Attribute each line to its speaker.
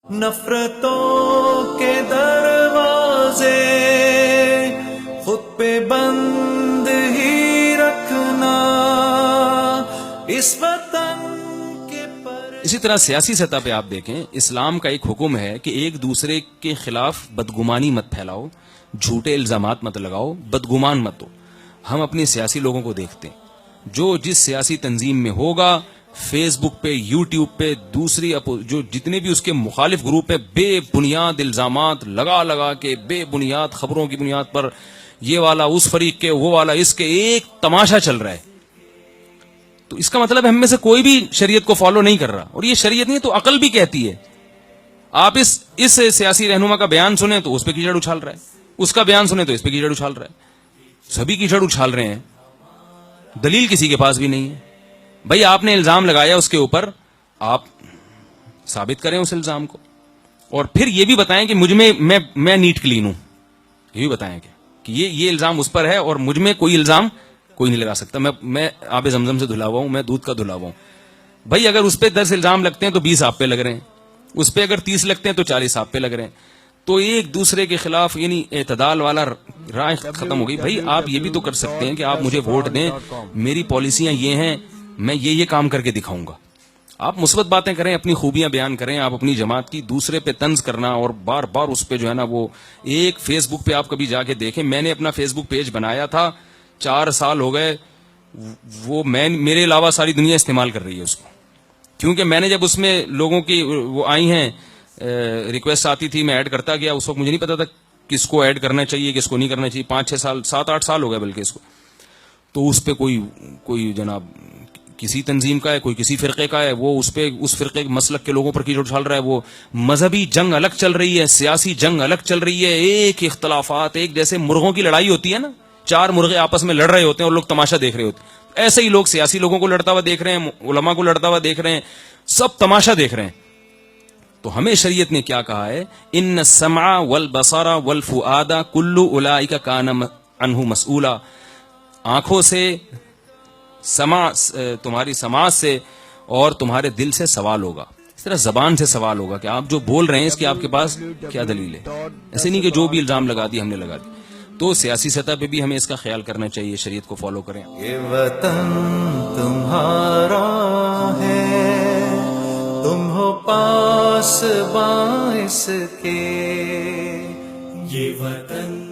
Speaker 1: نفرتوں کے دروازے خود پہ بند ہی رکھنا اس وطن کے پر.
Speaker 2: اسی طرح سیاسی سطح پہ آپ دیکھیں، اسلام کا ایک حکم ہے کہ ایک دوسرے کے خلاف بدگمانی مت پھیلاؤ، جھوٹے الزامات مت لگاؤ، بدگمان مت ہو. ہم اپنے سیاسی لوگوں کو دیکھتے ہیں، جو جس سیاسی تنظیم میں ہوگا، فیس بک پہ، یوٹیوب پہ، دوسری جو جتنے بھی اس کے مخالف گروپ ہیں، بے بنیاد الزامات لگا کے، بے بنیاد خبروں کی بنیاد پر، یہ والا اس فریق کے، وہ والا اس کے، ایک تماشا چل رہا ہے. تو اس کا مطلب ہم میں سے کوئی بھی شریعت کو فالو نہیں کر رہا، اور یہ شریعت نہیں تو عقل بھی کہتی ہے. آپ اس سیاسی رہنما کا بیان سنیں تو اس پہ کیچڑ اچھال رہا ہے، اس کا بیان سنیں تو اس پہ کیچڑ اچھال رہا ہے، سبھی کیچڑ اچھال رہے ہیں، دلیل کسی کے پاس بھی نہیں ہے. بھائی آپ نے الزام لگایا اس کے اوپر، آپ ثابت کریں اس الزام کو، اور پھر یہ بھی بتائیں کہ مجھ میں نیٹ کلین ہوں. یہ بھی بتائیں کہ یہ الزام اس پر ہے اور مجھ میں کوئی الزام کوئی نہیں لگا سکتا، میں آب زمزم سے دھلا ہوا ہوں، میں دودھ کا دھلا ہوا ہوں. بھائی اگر اس پہ 10 الزام لگتے ہیں تو 20 آپ پہ لگ رہے ہیں، اس پہ اگر 30 لگتے ہیں تو 40 آپ پہ لگ رہے ہیں. تو ایک دوسرے کے خلاف یعنی اعتدال والا رائے ختم ہو گئی. بھائی آپ یہ بھی تو کر سکتے ہیں کہ آپ مجھے ووٹ دیں، میری پالیسیاں یہ ہیں، میں یہ کام کر کے دکھاؤں گا. آپ مثبت باتیں کریں، اپنی خوبیاں بیان کریں، آپ اپنی جماعت کی. دوسرے پہ طنز کرنا اور بار بار اس پہ جو ہے نا، وہ ایک فیس بک پہ آپ کبھی جا کے دیکھیں، میں نے اپنا فیس بک پیج بنایا تھا، 4 سال ہو گئے، وہ میرے علاوہ ساری دنیا استعمال کر رہی ہے اس کو. کیونکہ میں نے جب اس میں لوگوں کی وہ آئی ہیں ریکویسٹ آتی تھی، میں ایڈ کرتا گیا. اس وقت مجھے نہیں پتا تھا کس کو ایڈ کرنا چاہیے، کس کو نہیں کرنا چاہیے. 5-6 سال 7-8 سال ہو گئے بلکہ اس کو. تو اس پہ کوئی جناب کسی تنظیم کا ہے، کوئی کسی فرقے کا ہے، وہ اس پہ اس فرقے مسلک کے لوگوں پر کیچڑ اچھال رہا ہے. وہ مذہبی جنگ الگ چل رہی ہے، سیاسی جنگ الگ چل رہی ہے. ایک اختلافات، ایک جیسے مرغوں کی لڑائی ہوتی ہے نا، 4 مرغے آپس میں لڑ رہے ہوتے ہیں اور لوگ تماشا دیکھ رہے ہوتے ہیں. ایسے ہی لوگ سیاسی لوگوں کو لڑتا ہوا دیکھ رہے ہیں، علماء کو لڑتا ہوا دیکھ رہے ہیں، سب تماشا دیکھ رہے ہیں. تو ہمیں شریعت نے کیا کہا ہے؟ ان السمع والبصر والفؤاد کل اولئک کان عنہ مسئولا. آنکھوں سے، تمہاری سماعت سے اور تمہارے دل سے سوال ہوگا. اس طرح زبان سے سوال ہوگا کہ آپ جو بول رہے ہیں اس کی آپ کے پاس کیا دلیل ہے. ایسے نہیں کہ جو بھی الزام لگا دی ہم نے لگا دی. تو سیاسی سطح پہ بھی ہمیں اس کا خیال کرنا چاہیے، شریعت کو فالو کریں.
Speaker 1: یہ وطن تمہارا ہے، تم ہو پاس باعث کے، یہ وطن